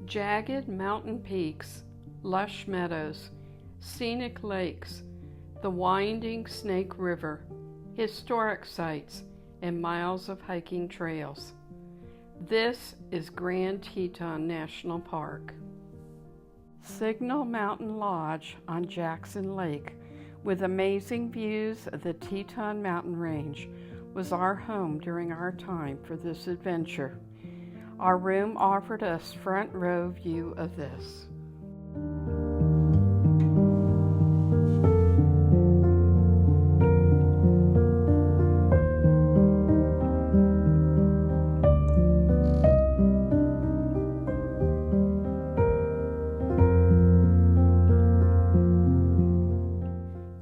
Jagged mountain peaks, lush meadows, scenic lakes, the winding Snake River, historic sites, and miles of hiking trails. This is Grand Teton National Park. Signal Mountain Lodge on Jackson Lake, with amazing views of the Teton Mountain Range, was our home during our time for this adventure. Our room offered us front row view of this.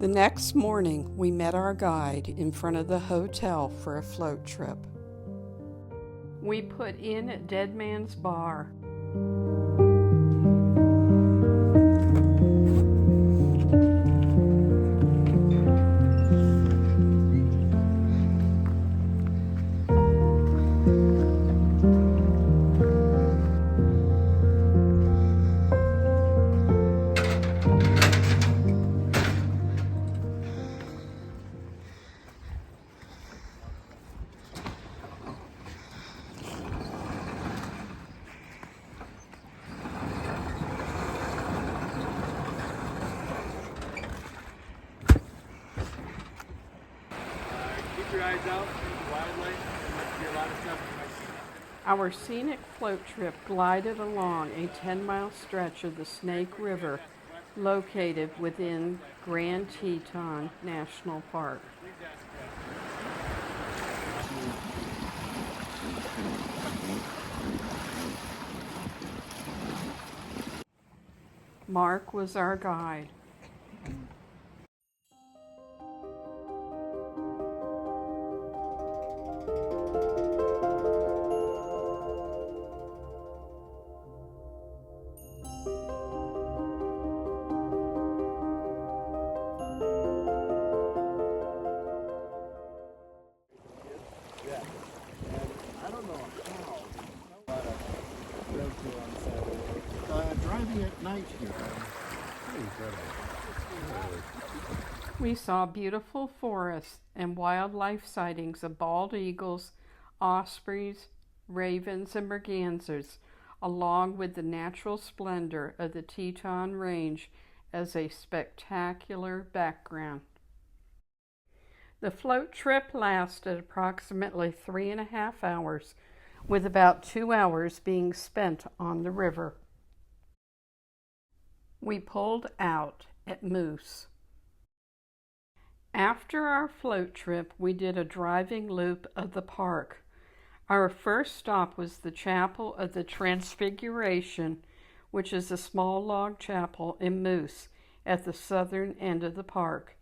The next morning, we met our guide in front of the hotel for a float trip. We put in at Dead Man's Bar. Our scenic float trip glided along a 10-mile stretch of the Snake River located within Grand Teton National Park. Mark was our guide. Driving at night here. We saw beautiful forests and wildlife sightings of bald eagles, ospreys, ravens, and mergansers, along with the natural splendor of the Teton Range as a spectacular background. The float trip lasted approximately 3.5 hours, with about 2 hours being spent on the river. We pulled out at Moose. After our float trip, we did a driving loop of the park. Our first stop was the Chapel of the Transfiguration, which is a small log chapel in Moose at the southern end of the park.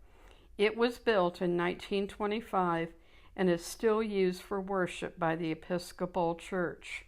It was built in 1925 and is still used for worship by the Episcopal Church.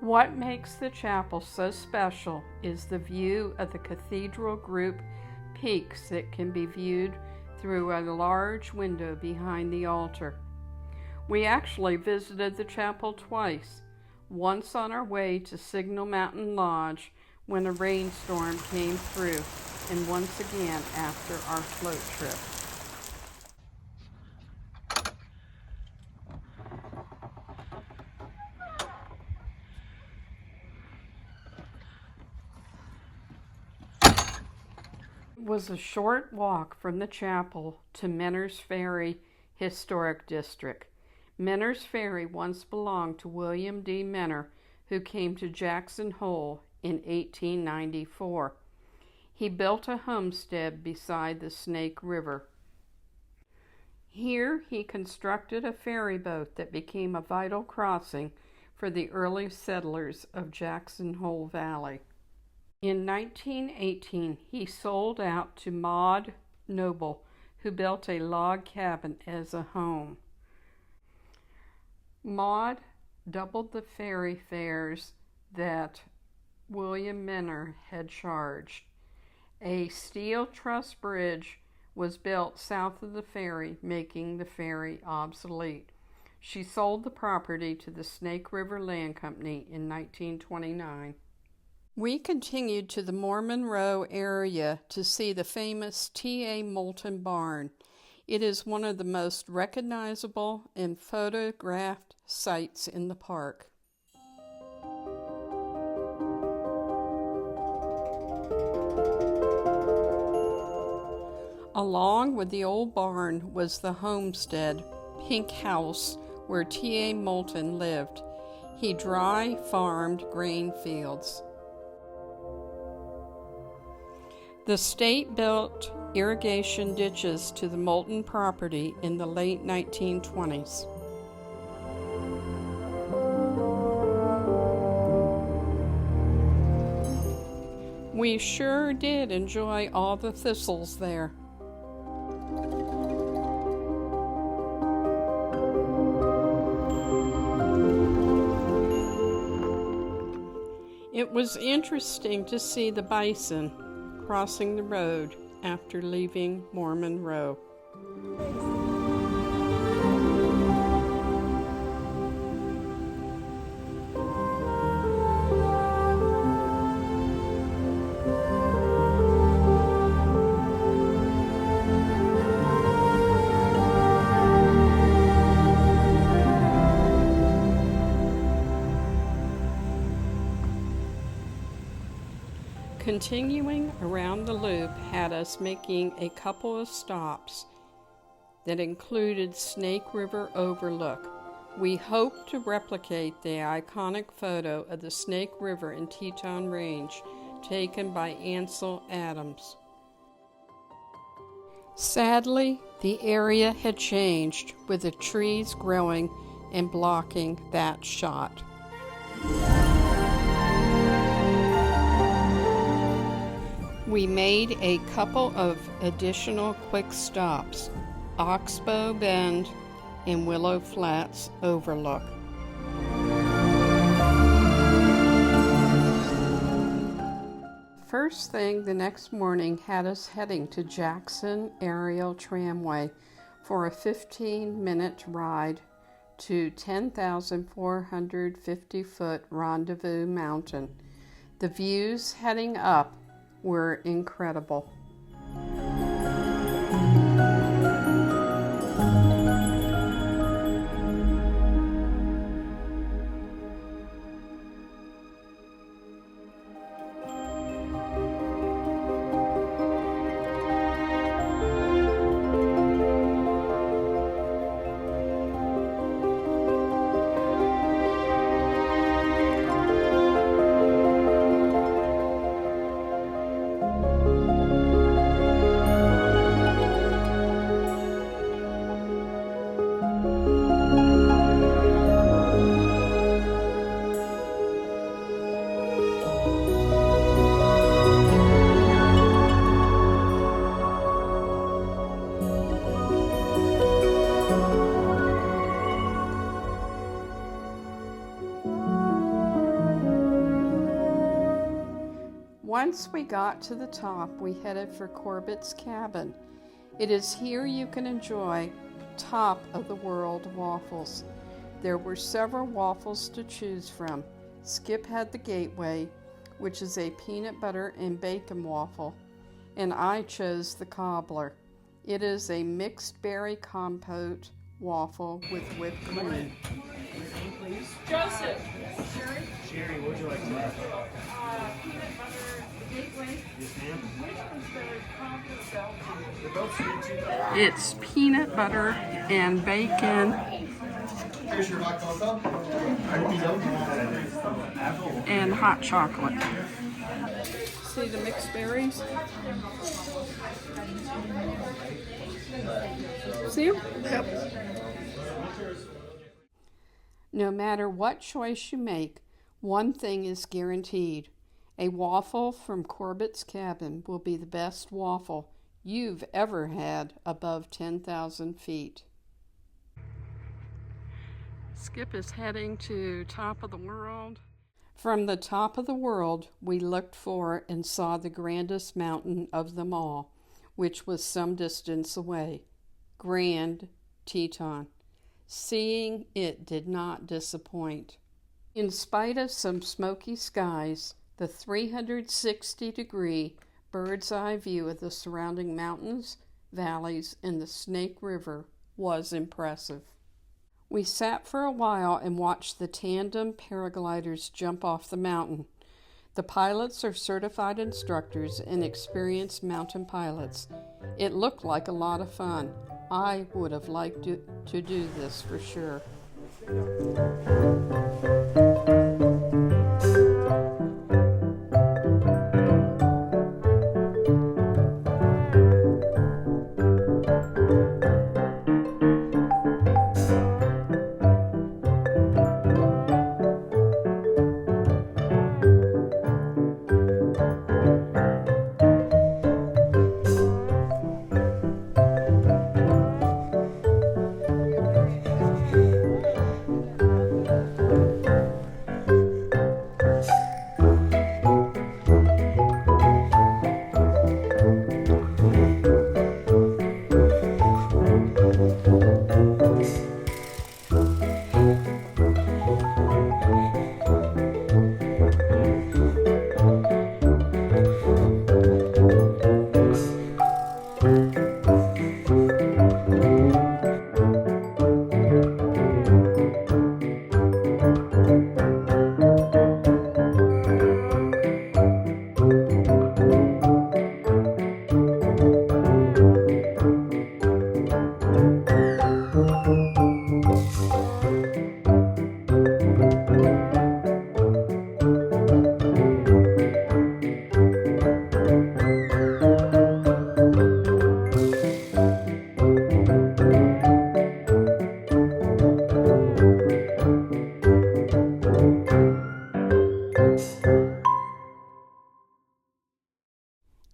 What makes the chapel so special is the view of the cathedral group peaks that can be viewed through a large window behind the altar. We actually visited the chapel twice, once on our way to Signal Mountain Lodge when a rainstorm came through, and once again after our float trip. Was a short walk from the chapel to Menors Ferry Historic District. Menors Ferry once belonged to William D. Menor, who came to Jackson Hole in 1894. He built a homestead beside the Snake River. Here he constructed a ferry boat that became a vital crossing for the early settlers of Jackson Hole Valley. In 1918, he sold out to Maud Noble, who built a log cabin as a home. Maud doubled the ferry fares that William Menor had charged. A steel truss bridge was built south of the ferry, making the ferry obsolete. She sold the property to the Snake River Land Company in 1929. We continued to the Monroe area to see the famous T.A. Moulton Barn. It is one of the most recognizable and photographed sites in the park. Along with the old barn was the homestead, Pink House, where T.A. Moulton lived. He dry farmed grain fields. The state built irrigation ditches to the Moulton property in the late 1920s. We sure did enjoy all the thistles there. It was interesting to see the bison crossing the road after leaving Monroe. Continuing around the loop had us making a couple of stops that included Snake River Overlook. We hope to replicate the iconic photo of the Snake River in Teton Range taken by Ansel Adams. Sadly, the area had changed, with the trees growing and blocking that shot. We made a couple of additional quick stops, Oxbow Bend and Willow Flats Overlook. First thing the next morning had us heading to Jackson Aerial Tramway for a 15-minute ride to 10,450-foot Rendevous Mountain. The views heading up were incredible. Once we got to the top, we headed for Corbet's cabin. It is here you can enjoy top of the world waffles. There were several waffles to choose from. Skip had the Gateway, which is a peanut butter and bacon waffle, and I chose the Cobbler. It is a mixed berry compote waffle with whipped cream. Joseph. Sherry, what would you like to have? Peanut butter Gateway. Yes, ma'am. Which one's the compote? They're both sweet too. It's peanut butter and bacon Here's your hot cocoa. and hot chocolate. See the mixed berries? See them? Yep. No matter what choice you make, one thing is guaranteed: A waffle from Corbet's cabin will be the best waffle you've ever had above 10,000 feet. Skip is heading to top of the world. From the top of the world, we looked for and saw the grandest mountain of them all, which was some distance away, Grand Teton. Seeing it did not disappoint. In spite of some smoky skies, the 360-degree bird's-eye view of the surrounding mountains, valleys, and the Snake River was impressive. We sat for a while and watched the tandem paragliders jump off the mountain. The pilots are certified instructors and experienced mountain pilots. It looked like a lot of fun. I would have liked to do this for sure.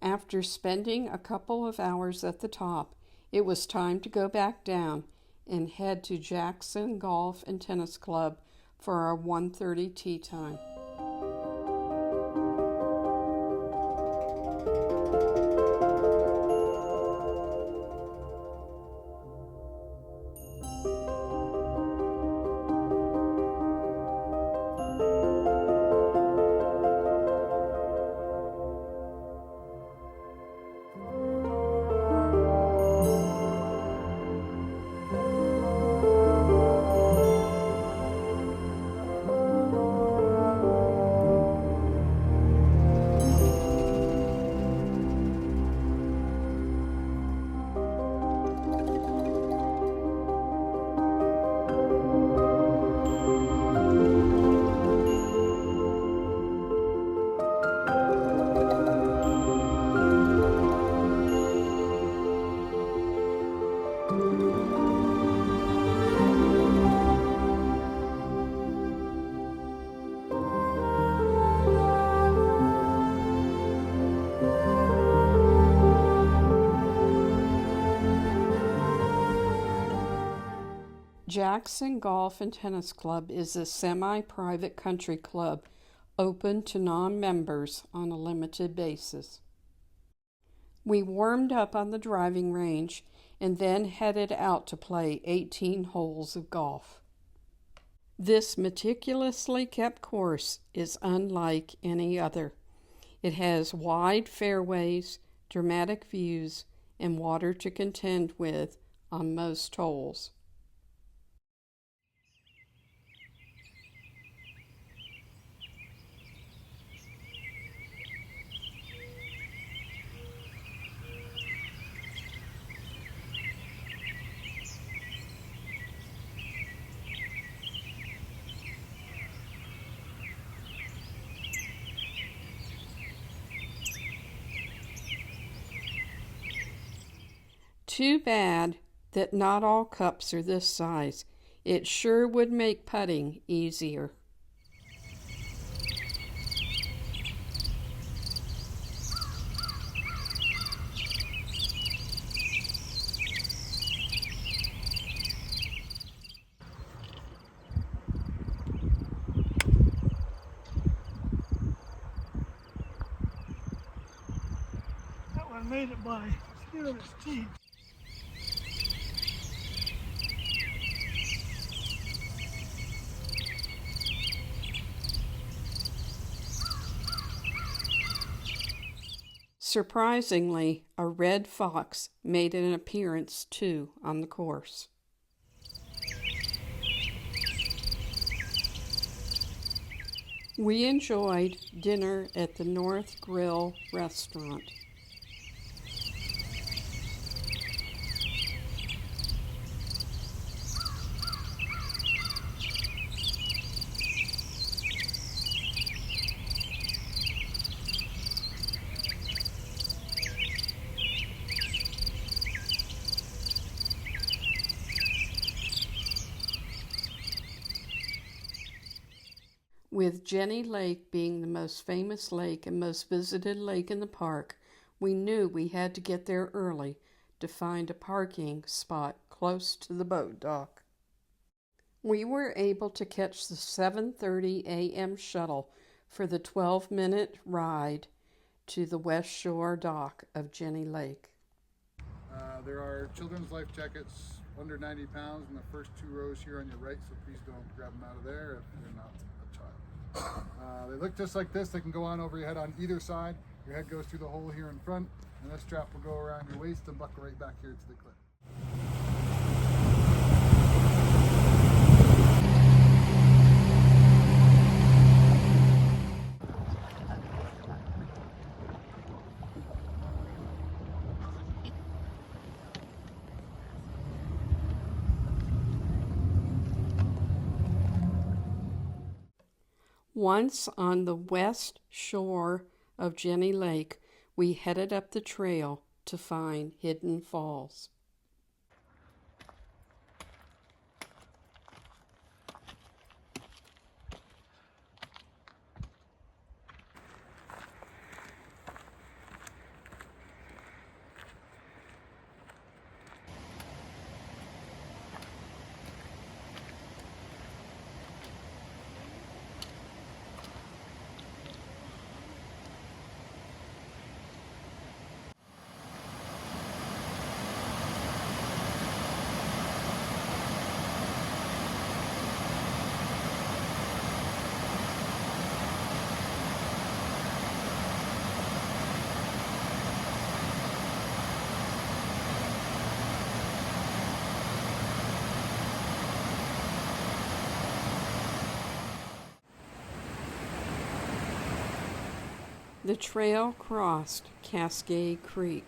After spending a couple of hours at the top, it was time to go back down and head to Jackson Golf and Tennis Club for our 1:30 tea time. Jackson Golf and Tennis Club is a semi-private country club open to non-members on a limited basis. We warmed up on the driving range and then headed out to play 18 holes of golf. This meticulously kept course is unlike any other. It has wide fairways, dramatic views, and water to contend with on most holes. Too bad that not all cups are this size. It sure would make putting easier. get it by skin of its teeth. Surprisingly, a red fox made an appearance too on the course. We enjoyed dinner at the North Grill restaurant. With Jenny Lake being the most famous lake and most visited lake in the park, we knew we had to get there early to find a parking spot close to the boat dock. We were able to catch the 7:30 a.m. shuttle for the 12-minute ride to the West Shore dock of Jenny Lake. There are children's life jackets under 90 pounds in the first 2 rows here on your right, so please don't grab them out of there if you're not a child. They look just like this. They can go on over your head on either side. Your head goes through the hole here in front, and this strap will go around your waist and buckle right back here to the clip. Once on the west shore of Jenny Lake, we headed up the trail to find Hidden Falls. The trail crossed Cascade Creek.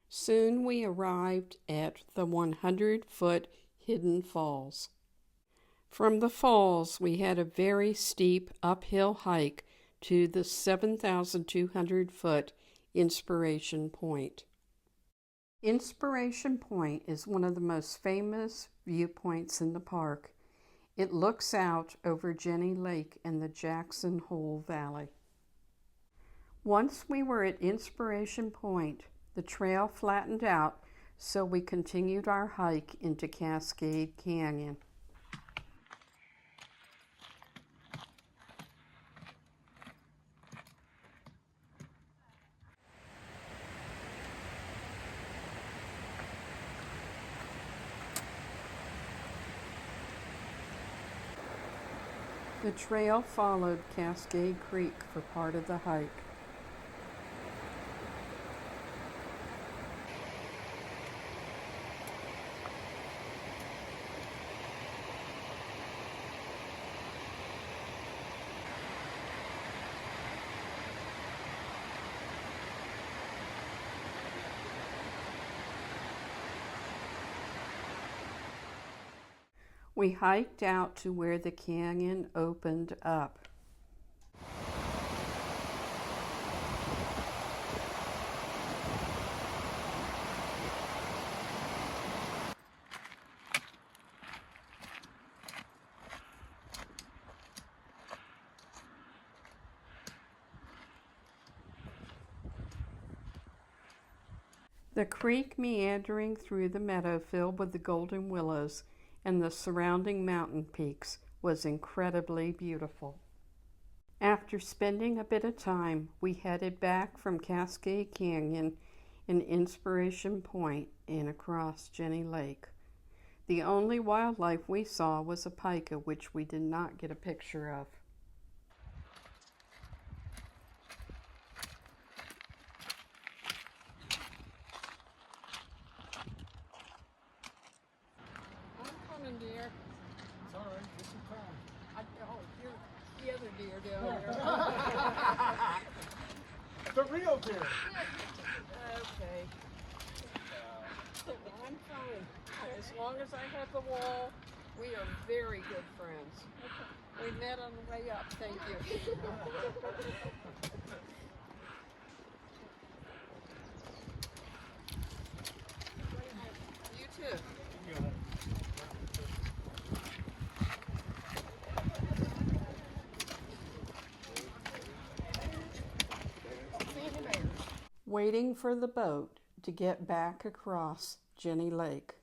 Soon we arrived at the 100-foot Hidden Falls. From the falls, we had a very steep uphill hike to the 7,200-foot Inspiration Point. Inspiration Point is one of the most famous viewpoints in the park. It looks out over Jenny Lake and the Jackson Hole Valley. Once we were at Inspiration Point, the trail flattened out, so we continued our hike into Cascade Canyon. The trail followed Cascade Creek for part of the hike. We hiked out to where the canyon opened up. The creek meandering through the meadow filled with the golden willows and the surrounding mountain peaks was incredibly beautiful. After spending a bit of time, we headed back from Cascade Canyon and Inspiration Point and across Jenny Lake. The only wildlife we saw was a pika, which we did not get a picture of. I'm coming, dear. It's all right, get some time. You're the other deer down there. The real deer. Okay. I'm fine. As long as I have the wall, we are very good friends. We met on the way up. Thank you. You too. Waiting for the boat to get back across Jenny Lake.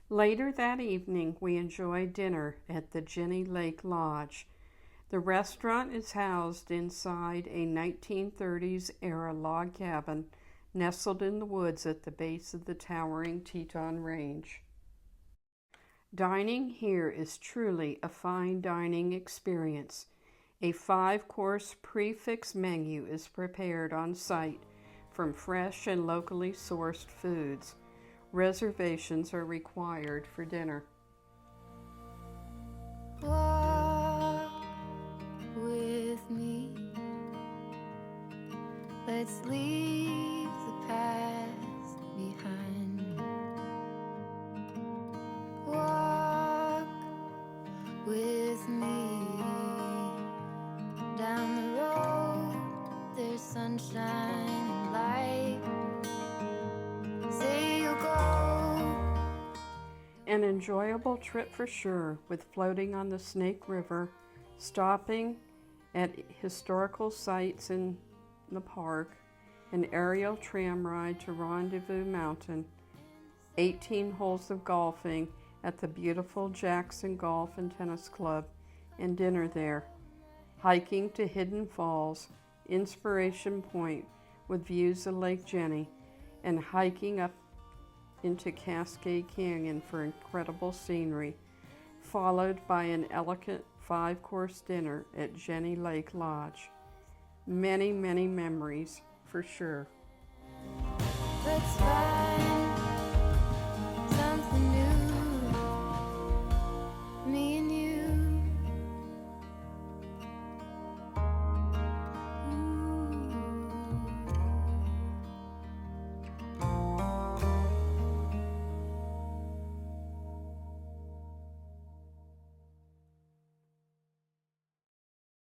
Later that evening, we enjoyed dinner at the Jenny Lake Lodge. The restaurant is housed inside a 1930s era log cabin nestled in the woods at the base of the towering Teton Range. Dining here is truly a fine dining experience. A 5-course prix-fixe menu is prepared on site from fresh and locally sourced foods. Reservations are required for dinner. Walk with me. Let's leave the past behind. Walk with me. Down the road, there's sunshine and light. Say you'll go. An enjoyable trip for sure, with floating on the Snake River, stopping at historical sites in the park, an aerial tram ride to Rendevous Mountain, 18 holes of golfing at the beautiful Jackson Golf and Tennis Club, and dinner there, hiking to Hidden Falls, Inspiration Point with views of Lake Jenny, and hiking up into Cascade Canyon for incredible scenery, followed by an elegant 5-course dinner at Jenny Lake Lodge. Many, many memories for sure. Let's fly.